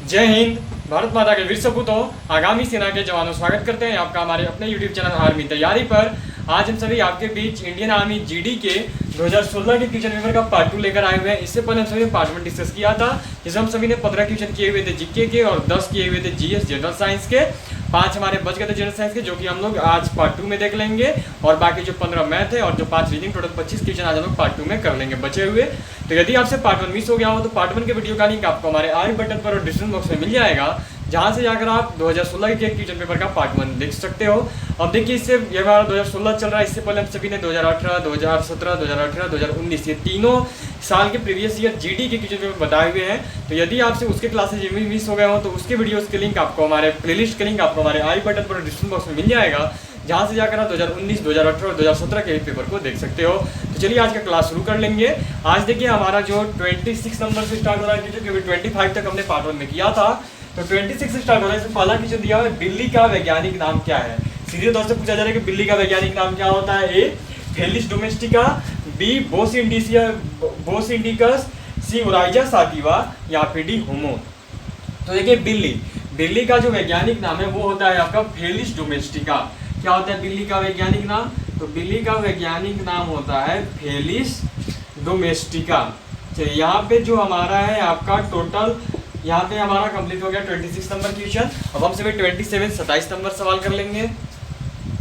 जय हिंद। भारत माता के वीर सपूतों, आगामी सेना के जवानों, स्वागत करते हैं आपका हमारे अपने यूट्यूब चैनल आर्मी तैयारी पर। आज हम सभी आपके बीच इंडियन आर्मी जीडी के 2016 के क्वेश्चन पेपर का पार्ट 2 लेकर आए हुए हैं। इससे पहले हम सभी ने पार्ट 1 डिस्कस किया था, जिसमें हम सभी ने 15 क्वेश्चन किए हुए थे जीके के और 10 किए हुए थे जीएस जनरल साइंस के। 5 हमारे बच गए थे जनरल साइंस के, जो कि हम लोग आज पार्ट 2 में देख लेंगे, और बाकी जो 15 मैथ है और जो 5 रीजनिंग, टोटल 25 क्वेश्चन आज हम लोग पार्ट 2 में कर लेंगे बचे हुए। तो यदि आपसे पार्ट 1 मिस हो गया हो तो पार्ट 1 के वीडियो का लिंक आपको हमारे आई बटन पर और डिस्क्रिप्शन बॉक्स में मिल जाएगा, जहां से जाकर आप 2016 के क्वेश्चन पेपर का पार्ट 1 देख सकते हो। अब देखिए, इससे ये हमारा 2016 चल रहा है, इससे पहले हम सभी ने 2018, 2017, 2018, 2019 ये तीनों साल के प्रीवियस ईयर जीडी के क्वेश्चन पेपर बताए हुए हैं। तो यदि आपसे उसके क्लासेज मिस हो गए हो तो उसके वीडियोस के लिंक आपको हमारे प्लेलिस्ट के लिंक आपको हमारे आई बटन पर डिस्क्रिप्शन बॉक्स में मिल जाएगा, जहां से जाकर आप 2019, 2018 और 2017 के पेपर को देख सकते हो। तो चलिए आज का क्लास शुरू कर लेंगे। आज देखिए हमारा जो 26 नंबर से स्टार्ट हो रहा है, क्योंकि 25 तक हमने पार्ट 1 में किया था, तो 26 से स्टार्ट हो रहा है। पहला क्वेश्चन दिया है, बिल्ली का वैज्ञानिक नाम क्या है। सीधे तौर से पूछा जा रहा है कि बिल्ली का वैज्ञानिक नाम क्या होता है। A felis domestica, B bos indicus, C oryza sativa, या फिर डी होमो। तो देखिए बिल्ली का जो वैज्ञानिक नाम है वो होता है आपका फेलिस डोमेस्टिका। क्या होता है बिल्ली का वैज्ञानिक नाम? तो बिल्ली का वैज्ञानिक नाम होता है फेलिस डोमेस्टिका। चलिए यहाँ पे जो हमारा है आपका टोटल, यहाँ पे हमारा कंप्लीट हो गया 26 नंबर क्वेश्चन। अब हम सभी 27 नंबर सवाल कर लेंगे।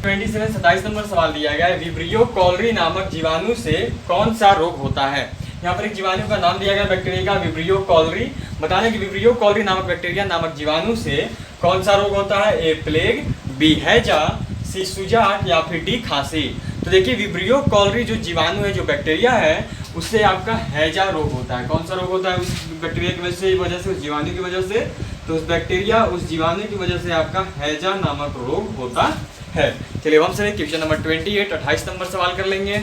27 नंबर सवाल दिया गया है, विब्रियो कॉलरी नामक जीवाणु से कौन सा रोग होता है। यहाँ पर एक जीवाणु का नाम दिया गया बैक्टीरिया का विब्रियो कॉलरी। बताने कि विब्रियो कॉलरी नामक बैक्टीरिया नामक जीवाणु से कौन सा रोग होता है। ए प्लेग, बी हैजा, सी सुजाट, या फिर डी खांसी। तो देखिए विब्रियो कॉलरी जो जीवाणु है, जो बैक्टीरिया है, उससे आपका हैजा रोग होता है। कौन सा रोग होता है उस बैक्टीरिया की वजह से, उस जीवाणु की वजह से। तो उस बैक्टीरिया, उस जीवाणु की वजह से आपका हैजा नामक रोग होता है। चलिए हम सर क्वेश्चन नंबर 28 नंबर सवाल कर लेंगे।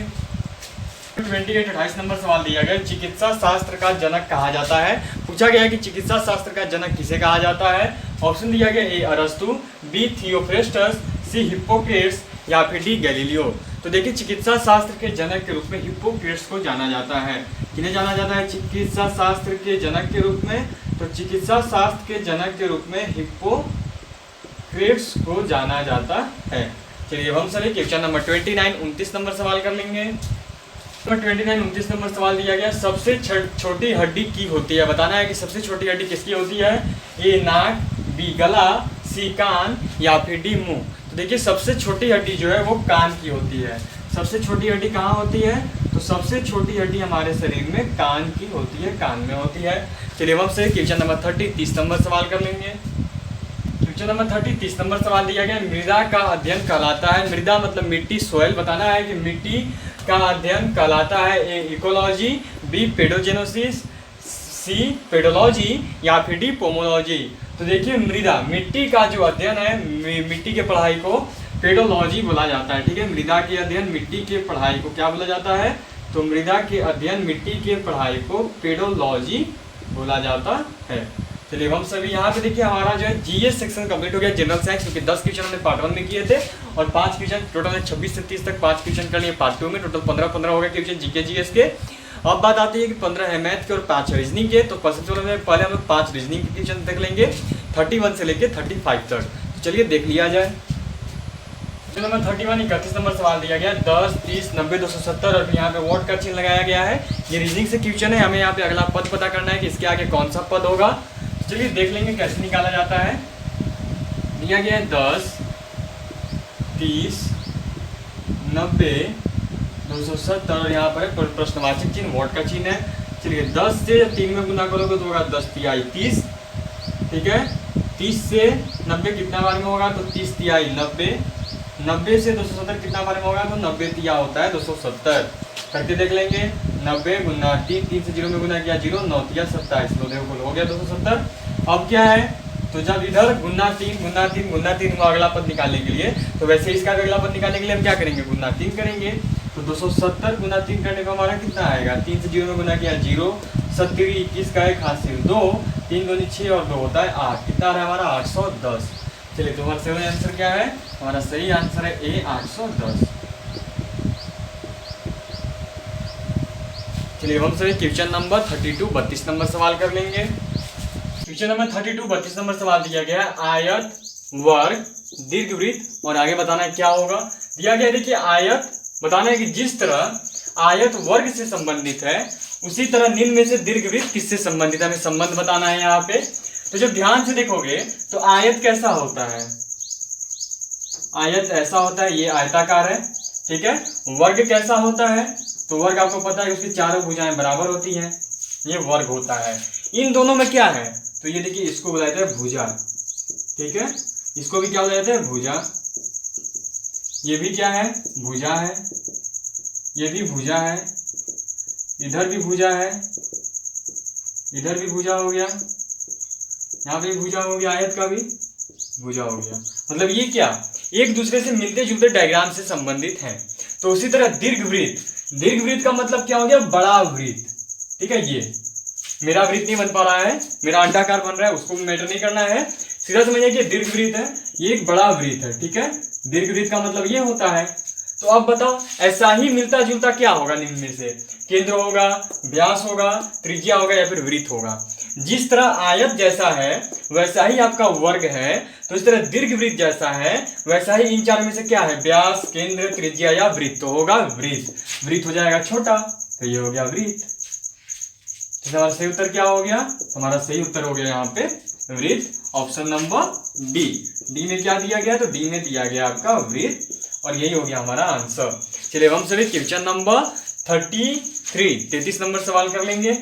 28 नंबर सवाल दिया गया, चिकित्सा शास्त्र का जनक कहा जाता है। पूछा गया है कि चिकित्सा शास्त्र का जनक किसे कहा जाता है। ऑप्शन दिया गया, ए अरस्तु, बी थियोफ्रेस्टस, सी हिप्पोक्रेट्स, या फिर डी गैलीलियो। तो देखिए चिकित्सा शास्त्र के जनक के रूप में हिप्पोक्रेट्स को जाना जाता है। किन्हें जाना जाता है चिकित्सा शास्त्र के जनक के रूप में? तो चिकित्सा शास्त्र के जनक के रूप में हिप्पोक्रेट्स को जाना जाता है। चलिए हम सर क्वेश्चन नंबर 29 नंबर सवाल कर लेंगे। 29 नंबर सवाल दिया गया, सबसे छोटी हड्डी की होती है। बताना है कि सबसे छोटी हड्डी किसकी होती है। ए नाक, बी गला, सी कान, या फिर डी मुंह। तो देखिए सबसे छोटी हड्डी जो है वो कान की होती है। सबसे छोटी हड्डी कहाँ होती है? तो सबसे छोटी हड्डी हमारे शरीर में कान की होती है, कान में होती है। चलिए हम से क्वेश्चन नंबर 30 नंबर सवाल कर लेंगे। क्वेश्चन नंबर 30 नंबर सवाल दिया गया, मृदा का अध्ययन कहलाता है। मृदा मतलब मिट्टी, सोयल। बताना है कि मिट्टी का अध्ययन कहलाता है। ए इकोलॉजी, बी पेडोजेनोसिस, सी पेडोलॉजी, या फिर डी पोमोलॉजी। तो देखिए मृदा, मिट्टी का जो अध्ययन है, मिट्टी के पढ़ाई को पेडोलॉजी बोला जाता है। ठीक है, मृदा के अध्ययन, मिट्टी के पढ़ाई को क्या बोला जाता है? तो मृदा के अध्ययन, मिट्टी के पढ़ाई को पेडोलॉजी बोला जाता है। चलिए हम सभी यहाँ पे देखिए हमारा जो है जीएस सेक्शन कंप्लीट हो गया, जनरल साइंस, क्योंकि 10 क्वेश्चन हमने पार्ट 1 में किए थे और 5 क्वेश्चन टोटल है। 26 से 30 तक 5 क्वेश्चन कर लिए पार्ट 2 में, टोटल 15 हो गए क्वेश्चन जीके जीएस के। अब बात आती है कि 15 है मैथ के और 5 रीजनिंग के। तो पहले हम लोग 5 रीजनिंग के क्वेश्चन देख लेंगे, 31 से लेके 35 तक। तो चलिए देख लिया जाए। नंबर 31 नंबर सवाल दिया गया, 10, 30, 90, 270 और यहाँ पे वोट का चिन्ह लगाया गया है। ये रीजनिंग से क्वेश्चन है, हमें यहाँ पे अगला पद पता करना है कि इसके आगे कौन सा पद होगा। चलिए देख लेंगे कैसे निकाला जाता है। दिया गया है 10, 30, 90, 270 और यहाँ पर प्रश्नवाचक चिन्ह, वोट का चिन्ह है। चलिए 10 से 3 में गुना करोगे तो होगा 10 तिहाई 30। ठीक है, 30 से 90 कितना बार में होगा? तो 30 तिहाई 90। 90 से 270 कितना बार में होगा? तो 90 तिया होता है 270। करके देख लेंगे, 90 गुना 3, 3 से 0 में गुना किया 0, 9 तिया 27, तो देखो हो गया 270। अब क्या है, तो जब इधर गुना 3 अगला पद निकालने के लिए, तो वैसे इसका अगला पद निकालने के लिए हम क्या करेंगे? गुना 3 करेंगे। तो 270 गुना 3 करने का हमारा कितना आएगा? 3 से 0 में गुना किया 0, 70, 21 का 1 हासिल 2, 3 दूनी 6 और 2 होता है 8। कितना आ रहा है हमारा? 810। चलिए तो हमारा सही आंसर क्या है? हमारा सही आंसर है ए 810। चलिए हम सभी क्वेश्चन नंबर 32 नंबर सवाल कर लेंगे। क्वेश्चन नंबर 32 32 नंबर सवाल दिया गया है आयत, वर्ग, दीर्घवृत्त और आगे बताना है क्या होगा। दिया गया देखिए आयत, बताना है कि जिस तरह आयत वर्ग से संबंधित है उसी तरह निम्न में से दीर्घवृत्त किससे संबंधित है, हमें संबंध बताना है यहाँ पे। तो जब ध्यान से देखोगे तो आयत कैसा होता है, आयत ऐसा होता है, ये आयताकार है, ठीक है। वर्ग कैसा होता है, तो वर्ग आपको पता है उसकी चारों भुजाएं बराबर होती हैं, ये वर्ग होता है। इन दोनों में क्या है, तो ये देखिए इसको बोला जाता है भुजा, ठीक है, इसको भी क्या बोला जाता है भुजा, ये भी क्या है भुजा है, ये भी भुजा है, इधर भी भुजा है, इधर भी भुजा हो गया, यहाँ पे भुजा हो गया, आयत का भी भुजा हो गया। मतलब ये क्या एक दूसरे से मिलते जुलते डायग्राम से संबंधित हैं। तो उसी तरह दीर्घवृत्त, दीर्घवृत्त का मतलब क्या हो गया बड़ा वृत्त, ठीक है। ये मेरा वृत्त नहीं बन पा रहा है, मेरा अंडाकार बन रहा है, उसको मैटर नहीं करना है, सीधा समझिए कि दीर्घवृत्त है, ये एक बड़ा वृत्त है, ठीक है। दीर्घवृत्त का मतलब ये होता है। तो अब बताओ ऐसा ही मिलता जुलता क्या होगा निम्न में से, केंद्र होगा, व्यास होगा, त्रिज्या होगा या फिर वृत्त होगा। जिस तरह आयत जैसा है वैसा ही आपका वर्ग है, तो इस तरह दीर्घवृत्त जैसा है वैसा ही इन चार में से क्या है व्यास, केंद्र, त्रिज्या या वृत्त, तो होगा वृत्त। वृत्त हो जाएगा छोटा, तो ये हो गया वृत्त। तो हमारा सही उत्तर क्या हो गया, हमारा सही उत्तर हो गया यहाँ पे वृत्त, ऑप्शन नंबर डी। डी में क्या दिया गया, तो डी में दिया गया आपका वृत्त और यही हो गया हमारा आंसर। चलिए हम सभी क्वेश्चन नंबर 33 नंबर सवाल कर लेंगे।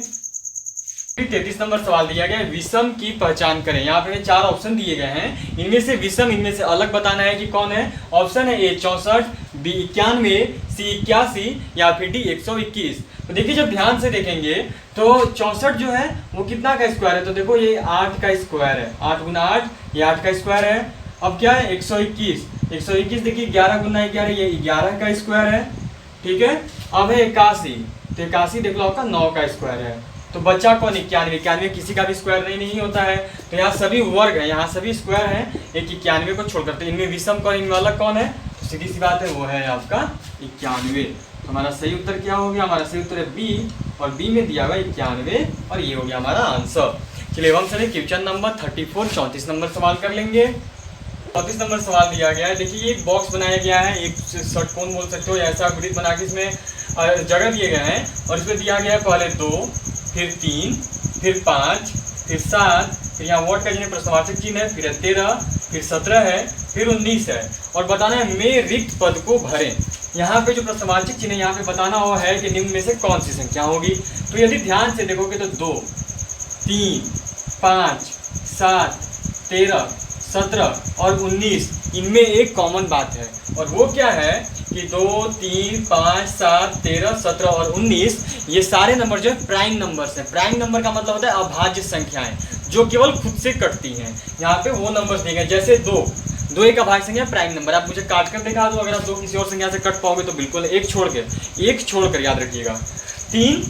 33 नंबर सवाल दिया गया है विषम की पहचान करें। यहाँ पे 4 ऑप्शन दिए गए हैं, इनमें से विषम, इनमें से अलग बताना है कि कौन है। ऑप्शन है ए 64, बी 91, सी 81 या फिर डी 121। तो देखिए जब ध्यान से देखेंगे तो 64 जो है वो कितना का स्क्वायर है, तो देखो ये 8 का स्क्वायर है, 8 गुना 8 ये 8 का स्क्वायर है। अब क्या है 121 देखिए 11 गुना 11 ये 11 का स्क्वायर है, ठीक है। अब है 81, तो 81 देख लो आपका 9 का स्क्वायर है। तो बच्चा कौन 91 किसी का भी स्क्वायर नहीं होता है, तो यहाँ सभी वर्ग है, यहाँ सभी स्क्वायर हैं, एक 91 को छोड़ करते, इनमें विषम कौन, इनमें अलग कौन है, तो सीधी सी बात है वो है आपका 91। तो हमारा सही उत्तर क्या हो गया, हमारा सही उत्तर है बी, और बी में दिया हुआ 91 और ये हो गया हमारा आंसर। चलिए हम चले क्वेश्चन नंबर 34 नंबर सवाल कर लेंगे। 34 नंबर सवाल दिया गया है, देखिए एक बॉक्स बनाया गया है, एक षटकोण बोल सकते हो, ऐसा वृत्त बना के इसमें जगह दिए गए हैं और इसमें दिया गया है पहले 2, फिर 3, फिर 5, फिर 7, फिर यहाँ वोट का जिन्हें प्रश्नवाचक चिन्ह है, फिर 13, फिर 17 है, फिर 19 है और बताना है में रिक्त पद को भरें। यहाँ पे जो प्रश्नवाचक चिन्ह यहाँ पे बताना हो है कि निम्न में से कौन सी संख्या होगी। तो यदि ध्यान से देखोगे तो 2, 3, 5, 7, 13, 17 और 19 इनमें एक कॉमन बात है और वो क्या है कि 2, 3, 5, 7, 13, 17 और 19 ये सारे नंबर जो है प्राइम नंबर्स हैं। प्राइम नंबर का मतलब होता है अभाज्य संख्याएं जो केवल खुद से कटती हैं। यहाँ पे वो नंबर्स दिए गए, जैसे 2 एक अभाज्य संख्या प्राइम नंबर, आप मुझे काट कर दिखा दो, अगर आप 2 किसी और संख्या से कट पाओगे तो बिल्कुल एक छोड़कर याद रखिएगा। 3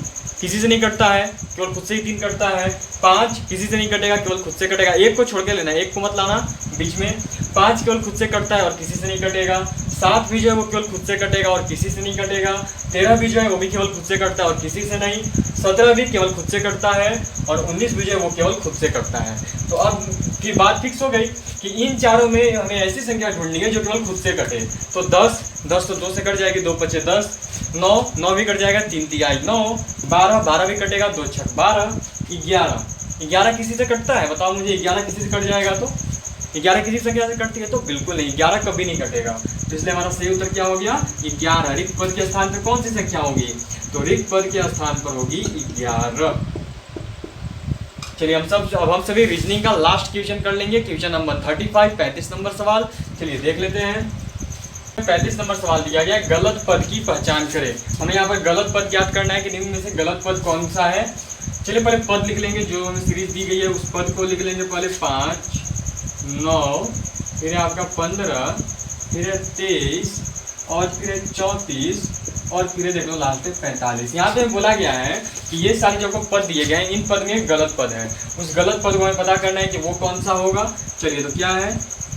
किसी से नहीं कटता है, केवल खुद से ही 3 कटता है। 5 किसी से नहीं कटेगा, केवल खुद से कटेगा, 1 को छोड़ के लेना, 1 को मत लाना बीच में। 5 केवल खुद से कटता है और किसी से नहीं कटेगा। 7 भी जो है वो केवल खुद से कटेगा और किसी से नहीं कटेगा। 13 भी जो है वो भी केवल खुद से कटता है और किसी से नहीं। 17 भी केवल खुद से कटता है और 19 भी जो है वो केवल खुद से कटता है। तो अब की बात फिक्स हो गई कि इन चारों में हमें ऐसी संख्या ढूंढनी है जो केवल खुद से कटे। तो 10 तो 2 से कट जाएगी, 2 पचे 10, 9 भी कट जाएगा, 3 तिहाई 9, 12 भी कटेगा, 2 छक 12, 11 किसी से कटता है, बताओ मुझे 11 किसी से कट जाएगा तो 11 किसी संख्या से कटती है तो बिल्कुल नहीं, 11 कभी नहीं कटेगा। तो इसलिए हमारा सही उत्तर क्या हो गया 11। रिक्त पद के स्थान पर कौन सी संख्या होगी, तो रिक्त पद के स्थान पर होगी 11। चलिए अब हम सभी रीजनिंग का लास्ट क्वेश्चन कर लेंगे, क्वेश्चन नंबर 35 नंबर सवाल। चलिए देख लेते हैं। 35 नंबर सवाल दिया गया गलत पद की पहचान करें। हमें यहाँ पर गलत पद ज्ञात करना है कि निम्न में से गलत पद कौन सा है। चलिए पहले पद लिख लेंगे, जो हमें सीरीज दी गई है उस पद को लिख लेंगे। पहले 5, 9, फिर आपका 15, फिर 23 और फिर 34 और फिर देख लो लास्ट है 45। यहाँ पे बोला गया है कि ये सारे जो आपको पद दिए गए हैं इन पद में गलत पद है, उस गलत पद को हमें पता करना है कि वो कौन सा होगा। चलिए तो क्या है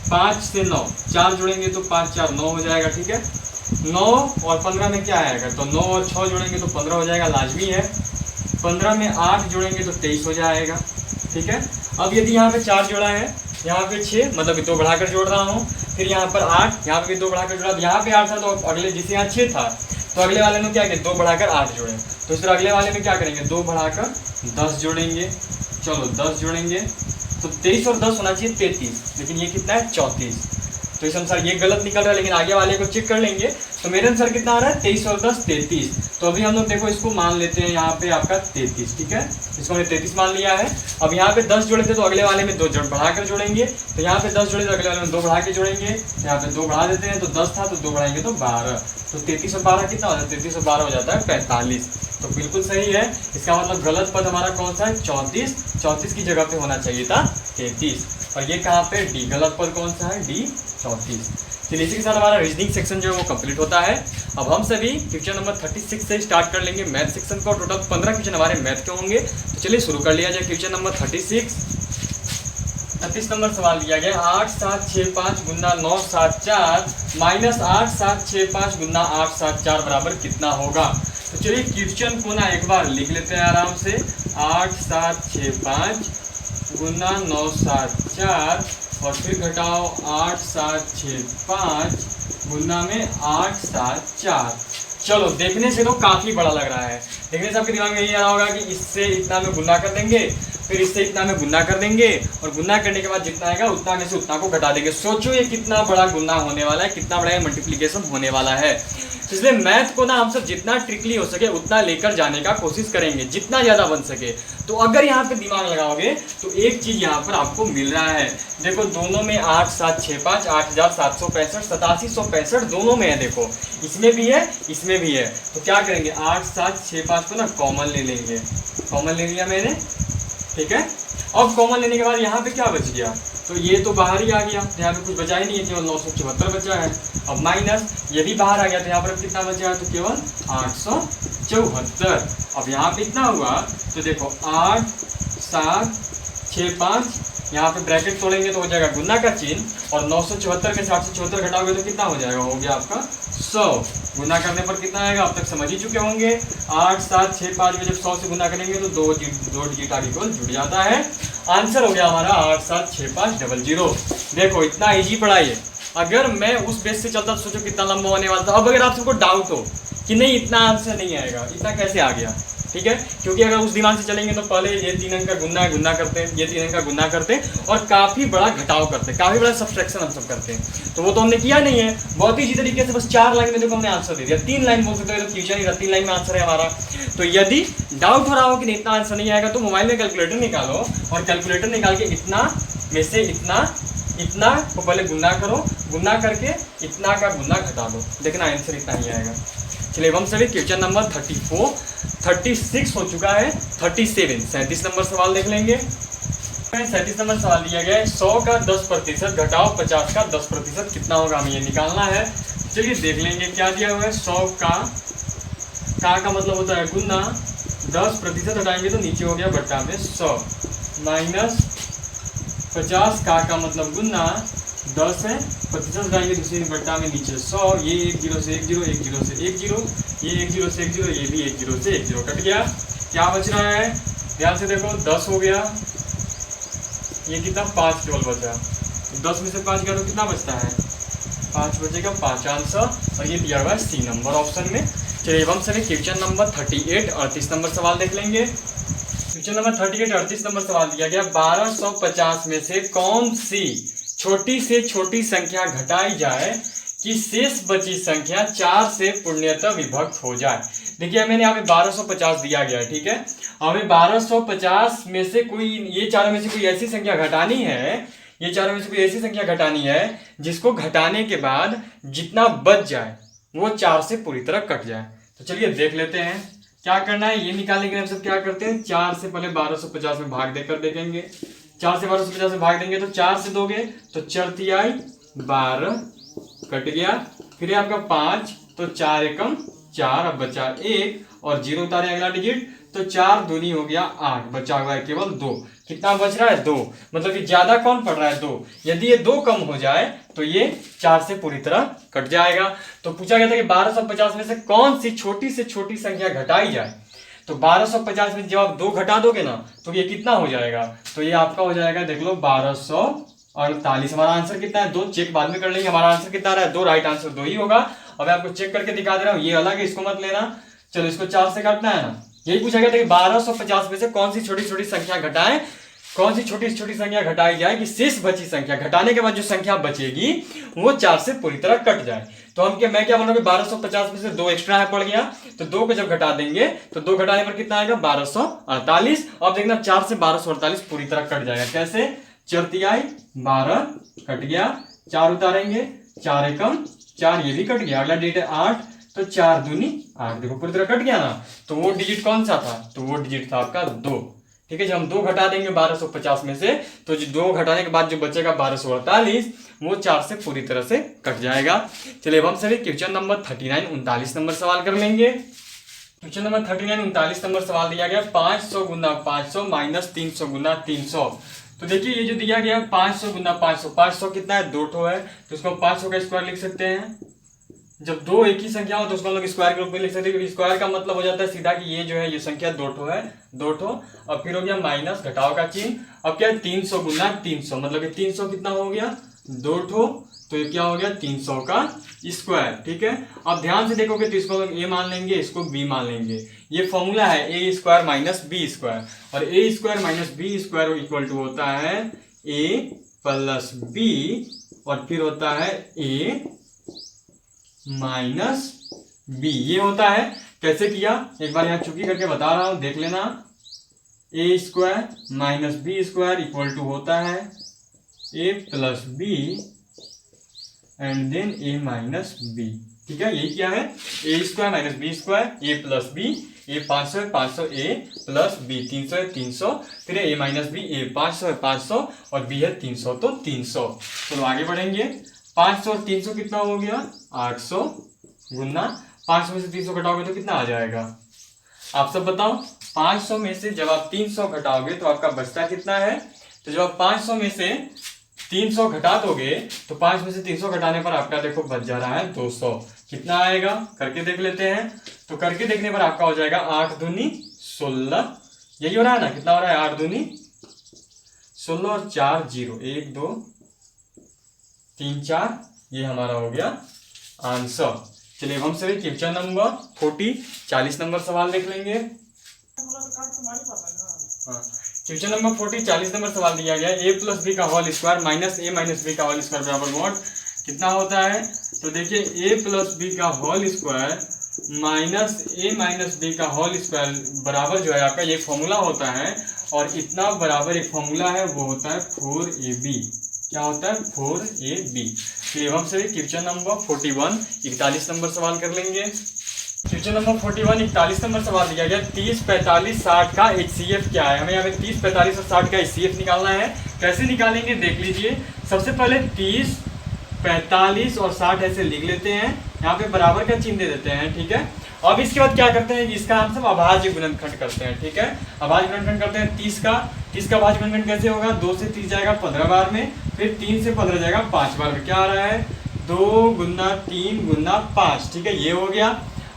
5 से 9 4 जोड़ेंगे तो 5 4 9 हो जाएगा, ठीक है। 9 और 15 में क्या आएगा, तो 9 और 6 जोड़ेंगे तो 15 हो जाएगा, लाजमी है। 15 में 8 जोड़ेंगे तो 23 हो जाएगा, ठीक है। अब यदि यहाँ पे 4 जोड़ा है, यहाँ पे 6, मतलब कि 2 बढ़ाकर जोड़ रहा हूँ, फिर यहाँ पर 8, यहाँ पे भी 2 बढ़ाकर जोड़ा, यहाँ पे 8 था तो अगले जिसे यहाँ 6 था तो अगले वाले में क्या किया, 2 बढ़ाकर 8 जोड़े, तो फिर अगले वाले में क्या करेंगे, 2 बढ़ाकर 10 जोड़ेंगे। चलो 10 जोड़ेंगे तो 23 और 10 होना चाहिए 33, लेकिन ये कितना है 34, तो इस अनुसार ये गलत निकल रहा है, लेकिन आगे वाले को चेक कर लेंगे। तो मेरे अनुसार कितना आ रहा है, 23 और 10 33। तो अभी हम लोग देखो इसको मान लेते हैं यहाँ पे आपका 33, ठीक है, इसको हमने 33 मान लिया है। अब यहाँ पे 10 जोड़े थे तो अगले वाले में 2 जोड़ बढ़ाकर जोड़ेंगे, तो यहाँ पे 10 जोड़े तो अगले वाले में 2 बढ़ा के जोड़ेंगे, यहाँ पे 2 बढ़ा देते हैं, तो 10 था तो 2 बढ़ाएंगे तो 12, तो 33 और 12 कितना हो जाता है, 33 और 12 हो जाता है 45। तो बिल्कुल सही है, इसका मतलब गलत पद हमारा कौन सा है, 34, 34 की जगह पे होना चाहिए था 33, और ये कहाँ पे डी, गलत पद कौन सा है, डी 34। चलिए इसी के साथ हमारा रीजनिंग सेक्शन जो है वो कंप्लीट होता है। अब हम सभी क्वेश्चन नंबर 36 से स्टार्ट कर लेंगे मैथ सेक्शन को। टोटल 15 क्वेश्चन हमारे मैथ के होंगे, तो चलिए शुरू कर लिया जाए। क्वेश्चन नंबर 36 नंबर सवाल दिया गया, 8 7 6 5 गुना 9 7 4 माइनस 8 7 6 5 गुना 8 7 4 बराबर कितना होगा। तो चलिए क्वेश्चन को ना एक बार लिख लेते हैं आराम से, 8 7 6 5 गुना 9 7 4 और फिर घटाओ 8 7 6 5 गुना में 8 7 4। चलो देखने से तो काफ़ी बड़ा लग रहा है, देखने से आपके दिमाग में यही आ रहा होगा कि इससे इतना में गुना कर देंगे, फिर इससे इतना में गुना कर देंगे, और गुना करने के बाद जितना आएगा उतना में से उतना को घटा देंगे। सोचो ये कितना बड़ा गुना होने वाला है, कितना बड़ा मल्टीप्लिकेशन होने वाला है। इसलिए मैथ को ना हम सब जितना ट्रिकली हो सके उतना लेकर जाने का कोशिश करेंगे, जितना ज़्यादा बन सके। तो अगर यहाँ पे दिमाग लगाओगे तो एक चीज़ यहाँ पर आपको मिल रहा है, देखो दोनों में 8 7 6 5 8765 8765 दोनों में है, देखो इसमें भी है इसमें भी है। तो क्या करेंगे, 8 7 6 5 को ना कॉमन ले लेंगे, कॉमन ले लिया मैंने, ठीक है। अब कॉमन लेने के बाद यहाँ पे क्या बच गया, तो ये तो बाहर ही आ गया, यहाँ पे कुछ बचा ही नहीं है, केवल 974 बचा है। अब माइनस ये भी बाहर आ गया, तो यहाँ पर कितना बचा है, तो केवल 874। अब यहाँ पे इतना हुआ, तो देखो 8 7 6 5, यहाँ पे ब्रैकेट तोड़ेंगे तो हो जाएगा गुना का चिन्ह, और 974 में से 874 घटाओगे तो कितना हो जाएगा, हो गया आपका 100। गुना करने पर कितना आएगा, अब तक समझ ही चुके होंगे। 8 7 6 5 में जब 100 से गुना करेंगे तो 2 डिजिट आगे को जुड़ जाता है। आंसर हो गया हमारा 8 7 6 5 0 0। देखो इतना इजी पड़ा ये, अगर मैं उस बेस से चलता तो सोचो कितना लंबा होने वाला था। अब अगर आप सबको डाउट हो कि नहीं इतना आंसर नहीं आएगा, इतना कैसे आ गया, ठीक है, क्योंकि अगर उस दिमाग से चलेंगे तो पहले ये 3 अंक का गुना करते हैं, ये 3 अंक का गुना करते हैं और काफ़ी बड़ा घटाव करते हैं, काफ़ी बड़ा सब्सट्रैक्शन हम सब करते हैं। तो वो तो हमने किया नहीं है, बहुत ही इसी तरीके से बस 4 लाइन में देखो हमने आंसर दे दिया, 3 लाइन बोल सकते हो तो क्वेश्चन ही 3 लाइन में आंसर है हमारा। तो यदि डाउट हो रहा हो कि नहीं इतना आंसर नहीं आएगा तो मोबाइल में कैलकुलेटर निकालो, और कैलकुलेटर निकाल के इतना में से इतना को पहले गुना करो, गुना करके इतना का गुना घटा दो, देखना आंसर इतना ही आएगा। चलिए हम सभी क्वेश्चन नंबर 36 हो चुका है, 37 नंबर सवाल देख लेंगे। 37 नंबर सवाल दिया गया है, 100 का 10% घटाओ 50 का 10% कितना होगा, हमें ये निकालना है। चलिए देख लेंगे क्या दिया हुआ है। 100 का मतलब होता है गुना, 10% हटाएंगे तो नीचे हो गया बट्टा में 100, माइनस 50 का मतलब गुना, 10 है प्रतिशत हटाएंगे दूसरे बट्टा में नीचे 100, ये 1 0 से 1 0, 1 0 से 1 0, ये 1 0 से 1 0, ये भी 1 0 से 1 0 कट गया। क्या बच रहा है, ध्यान से देखो, 10 हो गया, ये कितना 5 केवल बचा, तो 10 में से 5 गया तो कितना बचता है, 5 बचेगा, 5 आंसर, और ये दिया हुआ है सी नंबर ऑप्शन में। चलिए हम सभी क्वेश्चन नंबर 38 नंबर सवाल देख लेंगे। क्वेश्चन नंबर 38 नंबर सवाल दिया गया, 1250 में से कौन सी छोटी से छोटी संख्या घटाई जाए कि शेष बची संख्या 4 से पूर्णतः विभक्त हो जाए। देखिए मैंने यहाँ पे 1250 दिया गया है, ठीक है, हमें 1250 में से कोई, ये चारों में से कोई ऐसी संख्या घटानी है, ये चारों में से कोई ऐसी संख्या घटानी है जिसको घटाने के बाद जितना बच जाए वो 4 से पूरी तरह कट जाए। तो चलिए देख लेते हैं क्या करना है। ये निकालने के लिए हम सब क्या करते हैं, 4 से पहले 1250 में भाग देकर देखेंगे। 4 से 1250 में भाग देंगे तो 4 से दोगे तो 4 तिहाई 12 कट गया, फिर आपका 5 तो 4 एकम 4, अब बचा 1 और 0 उतारे अगला डिजिट, तो 4 दूनी हो गया 8, बचा हुआ है केवल 2। कितना बच रहा है, 2, मतलब कि ज्यादा कौन पड़ रहा है, 2। यदि ये 2 कम हो जाए तो ये 4 से पूरी तरह कट जाएगा। तो पूछा गया था कि 1250 में से कौन सी छोटी से छोटी संख्या घटाई जाए, तो 1250 में जब आप 2 घटा दोगे ना तो ये कितना हो जाएगा, तो ये आपका हो जाएगा, देख लो 1248। हमारा आंसर कितना है 2, चेक बाद में कर लेंगे। हमारा आंसर कितना रहा है 2, राइट आंसर 2 ही होगा। अब मैं आपको चेक करके दिखा दे रहा हूँ, ये अलग है, इसको मत लेना। चलो इसको 4 से काटना है ना, यही पूछा गया था कि 1250 में से कौन सी छोटी छोटी संख्या घटाएं, कौन सी छोटी छोटी संख्या घटाई जाए कि शेष बची संख्या घटाने के बाद जो संख्या बचेगी वो 4 से पूरी तरह कट जाए। तो मैं क्या बोल रहा हूँ, 1250 में से 2 एक्स्ट्रा है पड़ गया, तो 2 को जब घटा देंगे तो 2 घटाने पर कितना आएगा 1248। अब देखना 4 से 1248 पूरी तरह कट जाएगा। कैसे, 4 तिहाई 12 कट गया, 4 उतारेंगे, 4 एकम 4, ये भी कट गया। अगला डिजिट है 8, तो 4 दूनी 8, देखो पूरी तरह कट गया ना। तो वो डिजिट कौन सा था, तो वो डिजिट था आपका 2। ठीक है, जब हम 2 घटा देंगे 1250 में से तो जो 2 घटाने के बाद जो बचेगा 1248, वो 4 से पूरी तरह से कट जाएगा। चलिए अब हम सभी क्वेश्चन नंबर 39 39 नंबर सवाल कर लेंगे। क्वेश्चन नंबर 39 39 नंबर सवाल दिया गया 500 गुना 500 माइनस 300 गुना 300। तो देखिए ये जो दिया गया 500 गुना 500, 500 कितना है 2 ठो है, तो इसको 500 का स्क्वायर लिख सकते हैं। जब 2 एक ही संख्या हो तो उसको हम लोग स्क्वायर के रूप में लिख सकते हैं। स्क्वायर का मतलब हो जाता है सीधा कि ये जो है ये संख्या 2 ठो है, 2 ठो। अब फिर हो गया माइनस, घटाव का चिन्ह। अब क्या है 300 गुना 300, मतलब कि 300 कितना हो गया 2 ठो, तो ये क्या हो गया 300 का स्क्वायर। ठीक है, अब ध्यान से देखोगे तो इसको हम ए मान लेंगे, इसको बी मान लेंगे। ये फॉर्मूला है A square minus B square, और A square minus B square equal to होता है ए प्लस बी, और फिर होता है ए माइनस बी, ये होता है। कैसे किया एक बार यहाँ चुकी करके बता रहा हूं, देख लेना। A square minus B square equal to होता है A plus B and then A minus B. ठीक है, यही क्या है A square minus B square, A plus B, A 500 है 500, ए प्लस बी 300 है 300, फिर ए माइनस बी, ए 500 है 500 और बी है 300, तो 300। चलो आगे बढ़ेंगे। 500 और 300 कितना हो गया 800 गुना 500 में से 300 घटाओगे तो कितना आ जाएगा, आप सब बताओ। 500 में से जब आप 300 घटाओगे तो आपका बचता कितना है, तो जब आप 500 में से 300 घटा दोगे तो 5 में से 300 घटाने पर आपका देखो बच जा रहा है 200। कितना आएगा करके देख लेते हैं। तो करके देखने पर आपका हो जाएगा 8 दूनी 16, यही हो रहा है ना, कितना हो रहा है 8 दूनी 16 और 4 0, 1 2 3 4, ये हमारा हो गया आंसर। चलिए हम सभी क्वेश्चन नंबर 40 नंबर सवाल देख लेंगे। क्वेश्चन नंबर 40 नंबर सवाल दिया गया ए प्लस बी का होल स्क्वायर माइनस ए माइनस बी का होल स्क्वायर बराबर व्हाट, कितना होता है। तो देखिए ए प्लस बी का होल स्क्वायर माइनस ए माइनस बी का होल स्क्वायर बराबर जो है आपका ये फॉर्मूला होता है, और इतना बराबर एक फॉर्मूला है वो होता है 4ab। क्या होता है 4ab। तो हम सभी क्वेश्चन नंबर 41 41 नंबर सवाल कर लेंगे। क्वेश्चन नंबर 41 41 नंबर सवाल दिया गया 30 45 60 का HCF क्या है। हमें यहाँ पे 30 45 और 60 का HCF निकालना है। कैसे निकालेंगे देख लीजिए। सबसे पहले 30 45 और 60 ऐसे लिख लेते हैं, यहाँ पे बराबर का चिन्ह दे देते हैं। ठीक है, अब इसके बाद क्या करते हैं, इसका हम सब अभाज्य गुणनखंड करते हैं। ठीक है, अभाज्य गुणनखंड करते हैं 30 का अभाज्य गुणनखंड कैसे होगा, 2 से 30 जाएगा 15 बार में, फिर 3 से 15 जाएगा 5 बार में। क्या आ रहा है 2 गुना 3 गुना 5। ठीक है, ये हो गया।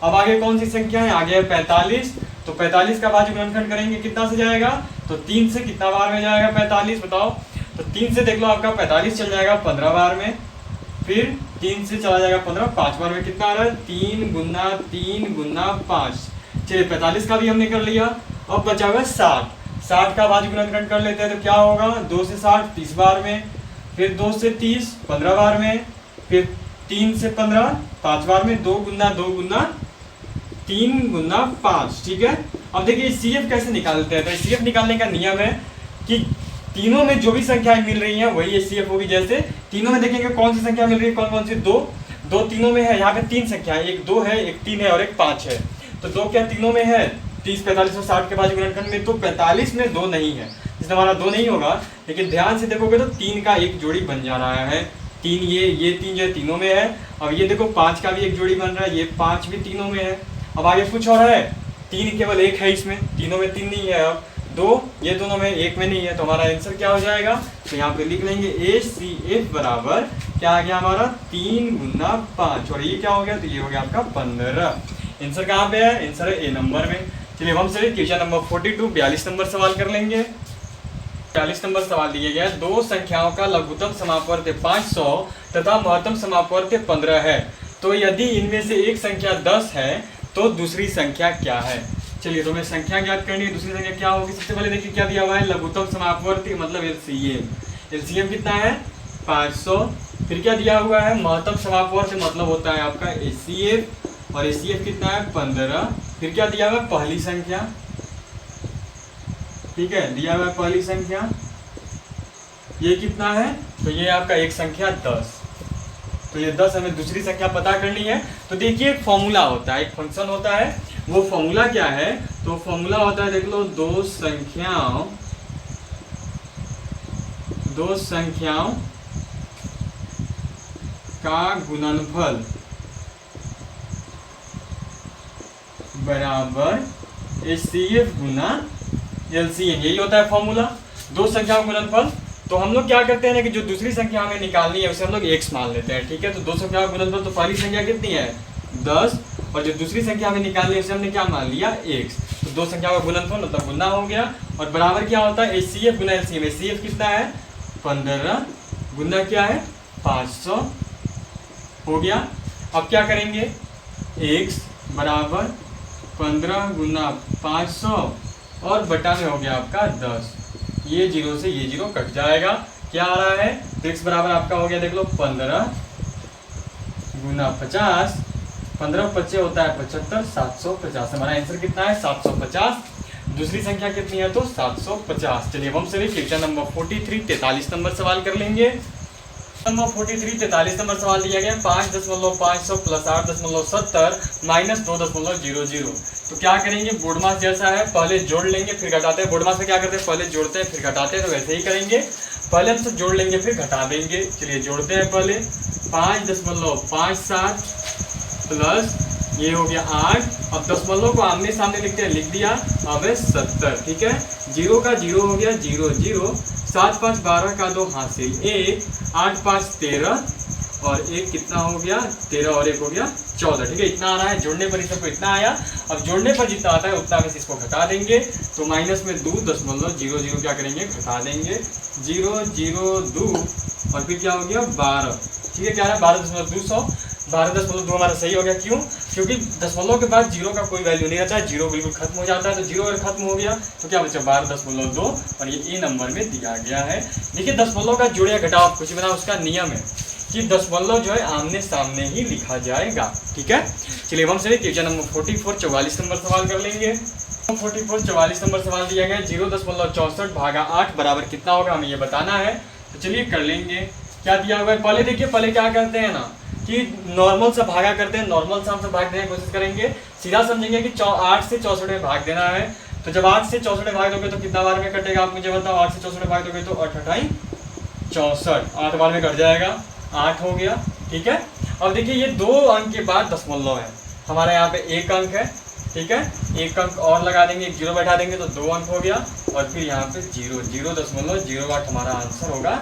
अब आगे कौन सी संख्या है, आगे है 45। तो 45 का अभाज्य गुणनखंड करेंगे कितना से जाएगा, तो 3 से कितना बार में जाएगा 45 बताओ। तो 3 से देख लो आपका 45 चल जाएगा 15 बार में, फिर 3 से चला जाएगा 15 5 बार में। कितना आ रहा है 3 गुना 5। चलिए 45 का भी हमने कर लिया। अब बचा हुआ 60 का अभाज्य गुणनखंड कर लेते हैं। तो क्या होगा 2 से 60 30 बार में, फिर 2 से 30 15 बार में, फिर 3 से 15 5 बार में, 2 गुना 3 गुना 5। ठीक है, अब देखिए CF कैसे निकालते हैं। तो CF निकालने का नियम है कि तीनों में जो भी संख्याएं मिल रही हैं वही HCF होगी। जैसे तीनों में देखेंगे कौन सी संख्या मिल रही है, कौन सी, दो तीनों में है। यहाँ पे 3 संख्या है, एक 2 है, एक 3 है और एक 5 है। तो 2 क्या तीनों में है, 30 45 और 60 के अभाज्य गुणनखंड में। तो 45 में 2 नहीं है, इसलिए हमारा 2 नहीं होगा। लेकिन ध्यान से देखोगे तो 3 का एक जोड़ी बन जा रहा है। 3 ये 3 जो है तीनों में है। अब ये देखो 5 का भी एक जोड़ी बन रहा है, ये 5 भी तीनों में है। अब आगे कुछ और है, 3 केवल एक है इसमें, तीनों में 3 नहीं है। अब 2 ये दोनों में एक में नहीं है। तो हमारा आंसर क्या हो जाएगा, तो यहाँ पे लिख लेंगे HCF बराबर क्या आ गया हमारा 3 गुना 5, और ये क्या हो गया, तो ये हो गया आपका 15। आंसर कहाँ पे है, आंसर है A नंबर में। चलिए हम सभी क्वेश्चन नंबर 42 42 नंबर सवाल कर लेंगे। 40 नंबर सवाल दिया गया है, दो संख्याओं का लघुत्तम समापवर्त 500 तथा महत्तम समापवर्त 15 है, तो यदि इनमें से एक संख्या 10 है तो दूसरी संख्या क्या है। चलिए तो हमें संख्या ज्ञात करनी है, दूसरी संख्या क्या होगी। सबसे पहले देखिए क्या दिया हुआ है, लघुत्तम समापवर्ती मतलब एलसीएम। एलसीएम कितना है 500। फिर क्या दिया हुआ है, महत्तम समापवर्त मतलब होता है आपका एचसीएफ, और एचसीएफ कितना है 15। फिर क्या दिया हुआ है, पहली संख्या, ठीक है, दिया हुआ है पहली संख्या, ये कितना है, तो ये आपका एक संख्या 10। तो ये 10 हमें दूसरी संख्या पता करनी है। तो देखिए एक फॉर्मूला होता है, एक फंक्शन होता है, वो फॉर्मूला क्या है, तो फॉर्मूला होता है देख लो, दो संख्याओं का गुणनफल बराबर एचसीएफ गुना एलसीएम, यही होता है फॉर्मूला, दो संख्याओं का गुणनफल। तो हम लोग क्या करते हैं ना कि जो दूसरी संख्या हमें निकालनी है उसे हम लोग x मान लेते हैं, ठीक है। तो दो संख्याओं का गुणनफल, तो पहली संख्या कितनी है 10, और जो दूसरी संख्या हमें निकालनी है उसे हमने क्या मान लिया x। तो दो संख्याओं का गुणनफल मतलब गुना हो गया, और बराबर क्या होता है एचसीएफ गुना एलसीएम। एचसीएफ कितना है 15 गुना क्या है 500 हो गया। अब क्या करेंगे, x बराबर 15 गुना 500 और बटा में हो गया आपका 10, ये जीरो से ये जीरो कट जाएगा, क्या आ रहा है, तो x बराबर आपका हो गया देख लो 15 गुना 50, 15 25 होता है 75, 750। हमारा आंसर कितना है 750। दूसरी संख्या कितनी है तो 750। चलिए हम सभी क्वेश्चन नंबर 43 43 नंबर सवाल कर लेंगे। नंबर 43 43 नंबर सवाल दिया गया 5.500 प्लस 8.70 माइनस 2.00। तो क्या करेंगे, बोर्ड मास जैसा है, पहले जोड़ लेंगे फिर घटाते हैं। बोर्ड मास में क्या करते हैं, पहले जोड़ते हैं फिर घटाते हैं, तो वैसे ही करेंगे, पहले हम सब जोड़ लेंगे फिर घटा देंगे। चलिए जोड़ते हैं, पहले 5.57 प्लस ये हो गया 8, अब दशमलव को आमने सामने लिखते हैं, लिख दिया, अब है 70, ठीक है। जीरो का जीरो हो गया 0 0, 7 5 12 का 2 हासिल 1, 8 5 13 और 1 कितना हो गया 13 और 1 हो गया 14, ठीक है। इतना आ रहा है, जोड़ने पर इसको इतना आया। अब जोड़ने पर जितना आता है उतना में से इसको घटा देंगे, तो माइनस में 2.00 क्या करेंगे घटा देंगे, 0 0 2 और फिर क्या हो गया 12, ठीक है। क्या है 12.200, 12.2 हमारा सही हो गया। क्यों, क्योंकि दशमलव के बाद जीरो का कोई वैल्यू नहीं रहता है, जीरो बिल्कुल खत्म हो जाता है। तो जीरो अगर खत्म हो गया तो क्या बचा 12.2 और ये ए नंबर में दिया गया है। देखिए दशमलव का जोड़ या घटाव कुछ बना, उसका नियम है कि दशमलव जो है आमने सामने ही लिखा जाएगा, ठीक है। चलिए हम सभी क्वेश्चन नंबर 44 44 नंबर सवाल कर लेंगे। 44 44 नंबर सवाल दिया गया 0.64 भागा 8 बराबर कितना होगा, हमें ये बताना है। तो चलिए कर लेंगे। क्या दिया हुआ है, पहले देखिए, पहले क्या करते हैं ना कि नॉर्मल से भागा करते हैं, नॉर्मल से हम सब भाग देने की कोशिश करेंगे, सीधा समझेंगे कि 8 से 64 में भाग देना है। तो जब 8 से 64 में भाग दोगे तो कितना बार में कटेगा, आप मुझे बताओ। 8 से 64 में भाग दोगे तो 8 8 64, 8 बार में कट जाएगा, 8 हो गया, ठीक है। अब देखिए ये 2 अंक के बाद दशमलव है, हमारे यहाँ पे 1 अंक है, ठीक है। 1 अंक और लगा देंगे, 1 जीरो बैठा देंगे तो 2 अंक हो गया, और फिर यहाँ पे 0.08 हमारा आंसर होगा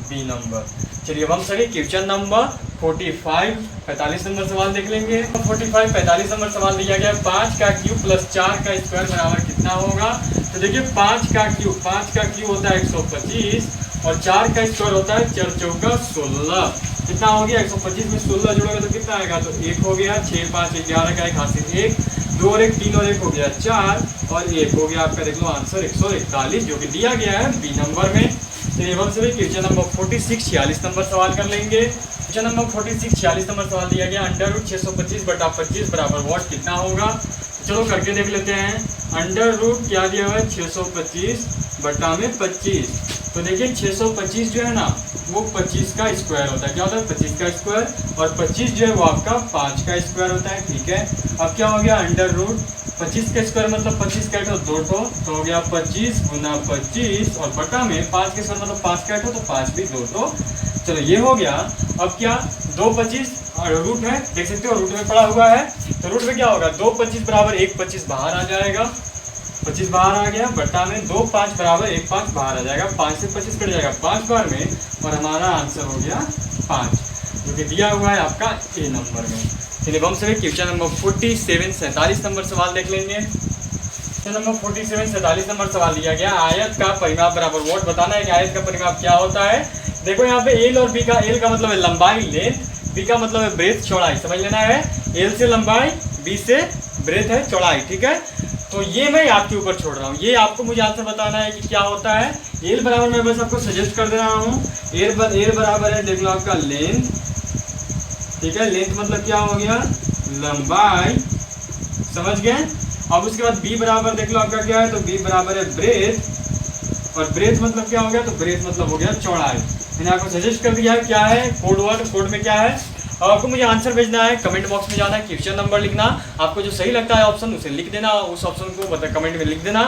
बी नंबर। चलिए अब हम सभी क्वेश्चन नंबर 45 45 नंबर सवाल देख लेंगे। 45 45 नंबर सवाल दिया गया 5 का क्यूब प्लस 4 का स्क्वायर बराबर कितना होगा। तो देखिए 5 का क्यूब होता है 125 और 4 का स्क्वायर होता है 4 चौका 16। कितना हो गया 125 में 16 जोड़ोगे तो कितना आएगा, तो 1 हो गया, 6 5 11 का 1 हासिल 1, 2 और 1 3 और 1 हो गया 4 और 1 हो गया आपका देख लो आंसर 141 जो कि दिया गया है बी नंबर में। चलिए हम सभी क्वेश्चन नंबर 46 46 नंबर सवाल कर लेंगे। क्वेश्चन नंबर 46 46 नंबर सवाल दिया गया √625 बटा 25 बराबर व्हाट कितना होगा। तो चलो करके देख लेते हैं। अंडर रूट क्या दिया हुआ है 625 बटा में 25। तो देखिए 625 जो है ना वो 25 का स्क्वायर होता है। क्या होता है 25 का स्क्वायर, और 25 जो है वो आपका 5 का स्क्वायर होता है, ठीक है। अब क्या हो गया अंडर रूट 25 का स्क्वायर मतलब 25 का 2 तो हो गया 25 गुना 25 और बटा में 5 के स्क्वायर मतलब 5 का 2 तो 5 भी 2 तो। चलो ये हो गया। अब क्या 2 25 रूट है, देख सकते हो रूट में पड़ा हुआ है, तो रूट में क्या होगा 2 25 बराबर 1 25 बाहर आ जाएगा, 25 बाहर आ गया, बटा में 2 5 बराबर 1 5 बाहर आ जाएगा, 5 से 25 कट जाएगा 5 बार में, और हमारा आंसर हो गया 5 जो कि दिया हुआ है आपका ए नंबर में। चलिए हम सभी क्वेश्चन नंबर 47 47 नंबर सवाल देख लेंगे। क्वेश्चन नंबर 47 47 नंबर सवाल दिया गया, आयत का परिमाप बराबर वोट बताना है कि आयत का परिमाप क्या होता है। देखो यहाँ पे एल और बी का, एल का मतलब है लंबाई लेंथ, बी का मतलब है ब्रेथ चौड़ाई, समझ लेना है। एल से लंबाई, बी से ब्रेथ है चौड़ाई, ठीक है। तो ये मैं आपके ऊपर छोड़ रहा हूँ, ये आपको मुझे आंसर बताना है कि क्या होता है। एल बराबर मैं बस आपको सजेस्ट कर दे रहा हूँ, एल बराबर है देख लो आपका लेंथ, ठीक है। लेंथ मतलब क्या हो गया, लंबाई, समझ गए। अब उसके बाद बी बराबर देख लो आपका क्या है, तो बी बराबर है ब्रेथ, और ब्रेथ मतलब क्या हो गया, तो ब्रेथ मतलब हो गया चौड़ाई। मैंने आपको सजेस्ट कर दिया है क्या है, कोड वर्ड, कोड में क्या है। अब आपको मुझे आंसर भेजना है, कमेंट बॉक्स में जाना है, क्वेश्चन नंबर लिखना, आपको जो सही लगता है ऑप्शन उसे लिख देना, उस ऑप्शन को कमेंट में लिख देना।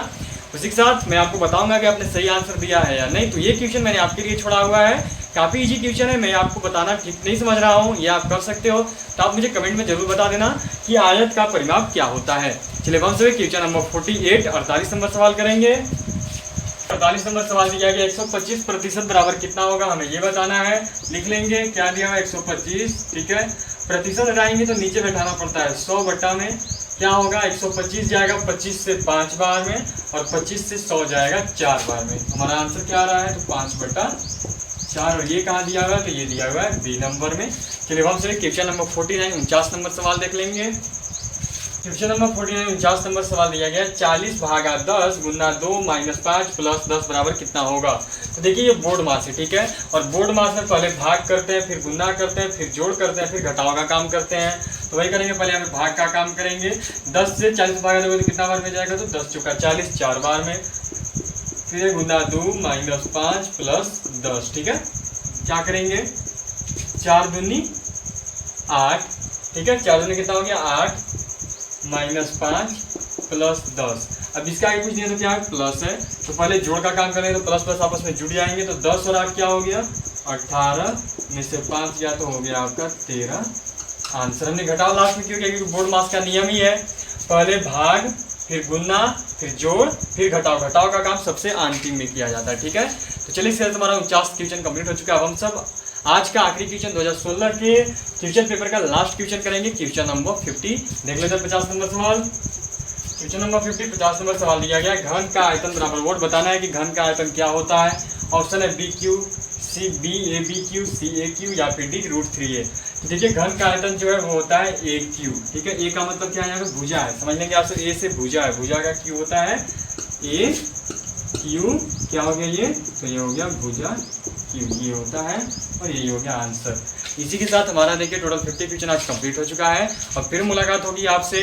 उसी के साथ मैं आपको बताऊंगा कि आपने सही आंसर दिया है या नहीं। तो ये क्वेश्चन मैंने आपके लिए छोड़ा हुआ है, काफ़ी इजी क्वेश्चन है, मैं आपको बताना ठीक नहीं समझ रहा हूँ, ये आप कर सकते हो। तो आप मुझे कमेंट में जरूर बता देना कि आयत का परिमाप क्या होता है। चलिए हम सभी क्वेश्चन नंबर 48 48 नंबर सवाल करेंगे। 48 नंबर सवाल दिया गया 125% बराबर कितना होगा, हमें ये बताना है। लिख लेंगे क्या दिया हुआ 125, ठीक है। प्रतिशत हटाएंगे तो नीचे बैठाना पड़ता है, 100 बट्टा में क्या होगा, 125 जाएगा 25 से 5 बार में, और 25 से 100 जाएगा 4 बार में। हमारा आंसर क्या आ रहा है, तो 5/4। और ये कहाँ दिया हुआ है, तो ये दिया हुआ है बी नंबर में। चलिए हम से क्वेश्चन नंबर 49 49 नंबर सवाल देख लेंगे। क्वेश्चन नंबर 49 49 नंबर सवाल दिया गया 40 भागा 10 गुना 2 - 5 + 10 बराबर कितना होगा। तो देखिए ये बोर्ड मास है, ठीक है। और बोर्ड मास में पहले भाग करते हैं, फिर गुना करते हैं, फिर जोड़ करते हैं, फिर घटाव का काम करते हैं। तो वही करेंगे, पहले हमें भाग का काम करेंगे। 10 से 40 भागा दोगे तो कितना बार में जाएगा, तो 10 चौका 40 4 बार में, फिर गुना 2 - 5 + 10, ठीक है। क्या करेंगे, 4 दूनी 8, ठीक है। 4 दूनी कितना हो गया 8 - 5 + 10। अब इसका आगे कुछ नहीं है तो क्या है, प्लस है। तो पहले जोड़ का काम करेंगे तो प्लस प्लस आपस में जुड़ जाएंगे। तो 10 और 8 क्या हो गया, 18 में से 5 गया तो हो गया आपका 13। आंसर हमने घटाव लास्ट में क्यों किया, क्योंकि बोर्ड मास का नियम ही है, पहले भाग, फिर गुना, फिर जोड़, फिर घटाव। घटाव का काम सबसे अंतिम में किया जाता है, ठीक है। तो चलिए इसके साथ हमारा 49 क्वेश्चन कंप्लीट हो चुका है। अब हम सब आज का आखिरी क्वेश्चन 2016 के क्वेश्चन पेपर का लास्ट क्वेश्चन करेंगे, क्वेश्चन नंबर 50। देख लेते हैं 50 नंबर सवाल। क्वेश्चन नंबर 50 50 नंबर सवाल दिया गया, घन का आयतन बराबर वोट बताना है कि घन का आयतन क्या होता है। ऑप्शन है BQ, BABQ, CAQ या फिर D√3A। तो देखिए घन का आयतन जो है वो होता है AQ, ठीक है। A का मतलब क्या है, यहाँ पे भुजा है, समझ लेंगे आपसे। A से भुजा है, भुजा का Q होता है AQ, क्या हो गया ये, तो ये हो गया भुजा Q, ये होता है, और यही हो गया आंसर। इसी के साथ हमारा देखिए टोटल 50 क्वेश्चन आज कंप्लीट हो चुका है, और फिर मुलाकात होगी आपसे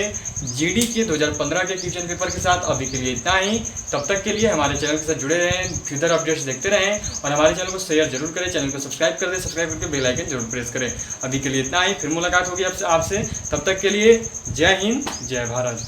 GD के 2015 के क्वेश्चन पेपर के साथ। अभी के लिए इतना ही, तब तक के लिए हमारे चैनल के साथ जुड़े रहें, फ्यूचर अपडेट्स देखते रहें, और हमारे चैनल को शेयर जरूर करें, चैनल को सब्सक्राइब कर दें, सब्सक्राइब करके बेल आइकन जरूर प्रेस करें। अभी के लिए इतना ही, फिर मुलाकात होगी आपसे, तब तक के लिए जय हिंद, जय भारत।